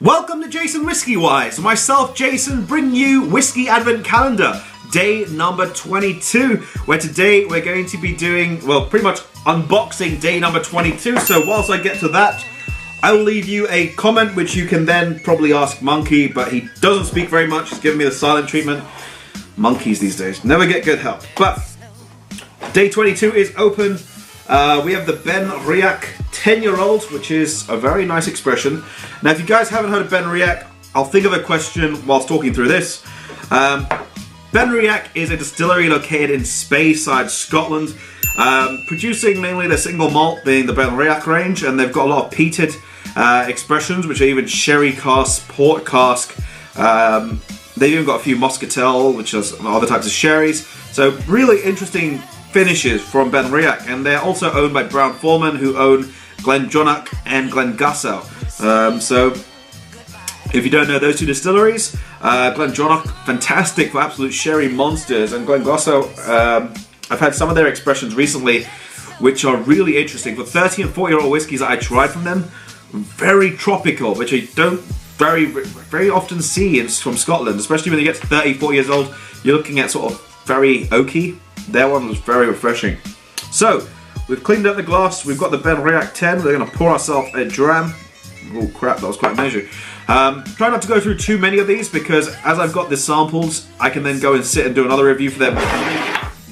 Welcome to JasonWhiskyWise. Myself, Jason, bringing you Whisky Advent Calendar, day number 22, where today we're going to be doing, well, pretty much unboxing day number 22. So whilst I get to that, I will leave you a comment which you can then probably ask Monkey, but he doesn't speak very much. He's giving me the silent treatment. Monkeys these days never get good help. But day 22 is open. We have the BenRiach 10-year-old, which is a very nice expression. Now, if you guys haven't heard of BenRiach, I'll think of a question whilst talking through this. BenRiach is a distillery located in Speyside, Scotland, producing mainly their single malt, being the BenRiach range, and they've got a lot of peated expressions, which are even sherry cask, port cask. They've even got a few muscatel, which is other types of sherries. So really interesting finishes from BenRiach, and they're also owned by Brown-Forman, who own Glendronach and Glengusau. So if you don't know those two distilleries, Glendronach, fantastic for absolute sherry monsters, and Glengusau, I've had some of their expressions recently which are really interesting. For 30 and 40-year-old whiskies that I tried from them, very tropical, which I don't very often see from Scotland, especially when you get to 30, 40 years old. You're looking at sort of very oaky. Their one was very refreshing. So we've cleaned up the glass. We've got the BenRiach 10. We're going to pour ourselves a Dram. Oh crap, that was quite a measure. Try not to go through too many of these, because as I've got the samples, I can then go and sit and do another review for them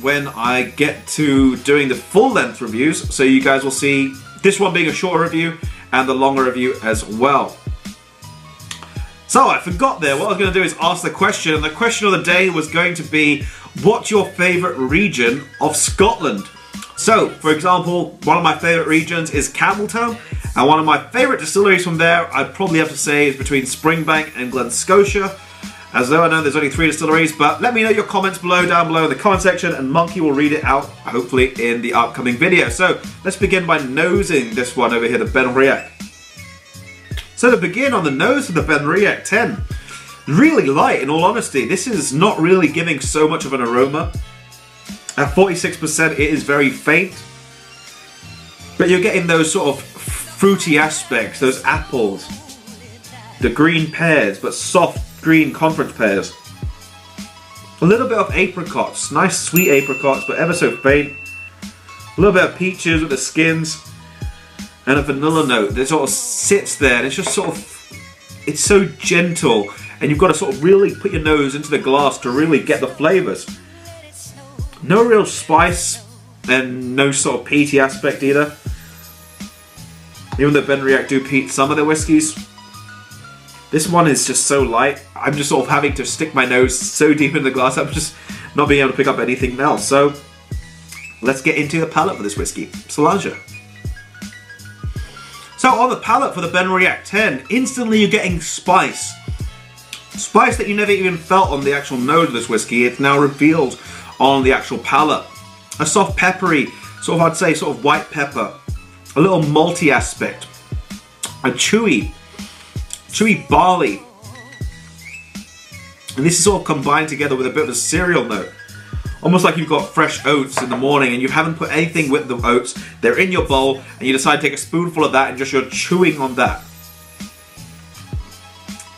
when I get to doing the full length reviews. So you guys will see this one being a shorter review and the longer review as well. So I forgot there, what I was going to do is ask the question, and the question of the day was going to be, what's your favourite region of Scotland? So, for example, one of my favourite regions is Campbelltown, and one of my favourite distilleries from there, I'd probably have to say, is between Springbank and Glen Scotia. As though I know there's only 3 distilleries, but let me know your comments down below in the comment section, and Monkey will read it out, hopefully, in the upcoming video. So, let's begin by nosing this one over here, the BenRiach. So to begin on the nose of the BenRiach 10, really light in all honesty. This is not really giving so much of an aroma. At 46% it is very faint, but you're getting those sort of fruity aspects, those apples, the green pears, but soft green conference pears. A little bit of apricots, nice sweet apricots, but ever so faint. A little bit of peaches with the skins. And a vanilla note that sort of sits there, and it's just sort of, it's so gentle, and you've got to sort of really put your nose into the glass to really get the flavours. No real spice, and no sort of peaty aspect either. Even though BenRiach do peat some of their whiskies, this one is just so light. I'm just sort of having to stick my nose so deep in the glass, I'm just not being able to pick up anything else. So let's get into the palate for this whiskey. Solange. So on the palate for the BenRiach 10, instantly you're getting spice. Spice that you never even felt on the actual nose of this whiskey. It's now revealed on the actual palate. A soft peppery, sort of I'd say sort of white pepper. A little malty aspect. A chewy barley. And this is all combined together with a bit of a cereal note. Almost like you've got fresh oats in the morning and you haven't put anything with the oats. They're in your bowl and you decide to take a spoonful of that and just you're chewing on that.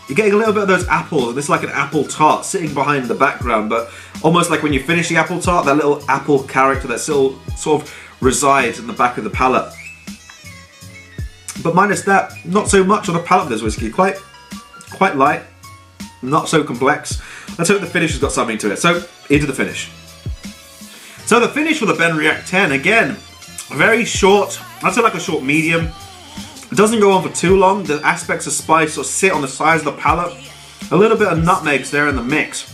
You're getting a little bit of those apples, and this is like an apple tart sitting behind the background, but almost like when you finish the apple tart, that little apple character that still sort of resides in the back of the palate. But minus that, not so much on the palate of this whiskey. Quite light, not so complex. Let's hope the finish has got something to it. So, into the finish. So the finish for the BenRiach 10, again, very short, I'd say like a short medium. It doesn't go on for too long. The aspects of spice sort of sit on the sides of the palate. A little bit of nutmegs there in the mix.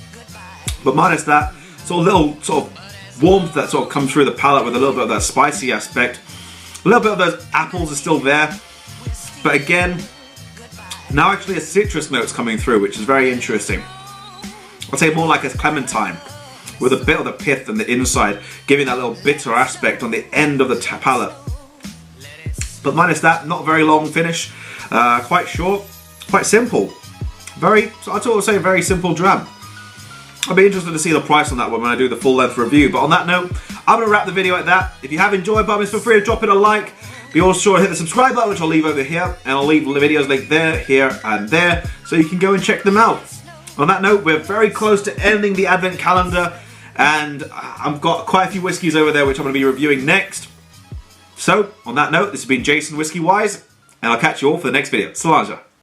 But minus that, sort of little sort of warmth that sort of comes through the palate with a little bit of that spicy aspect. A little bit of those apples are still there. But again, now actually a citrus note's coming through, which is very interesting. I'd say more like a clementine, with a bit of the pith on the inside, giving that little bitter aspect on the end of the palate. But minus that, not a very long finish, quite short, quite simple. I'd sort of say a very simple dram. I'll be interested to see the price on that one when I do the full length review. But on that note, I'm going to wrap the video at that. If you have enjoyed, feel free to drop in a like. Be also sure to hit the subscribe button, which I'll leave over here, and I'll leave the videos linked there, here, and there, so you can go and check them out. On that note, we're very close to ending the Advent Calendar, and I've got quite a few whiskies over there which I'm going to be reviewing next. So, on that note, this has been JasonWhiskyWise, and I'll catch you all for the next video. Salanja.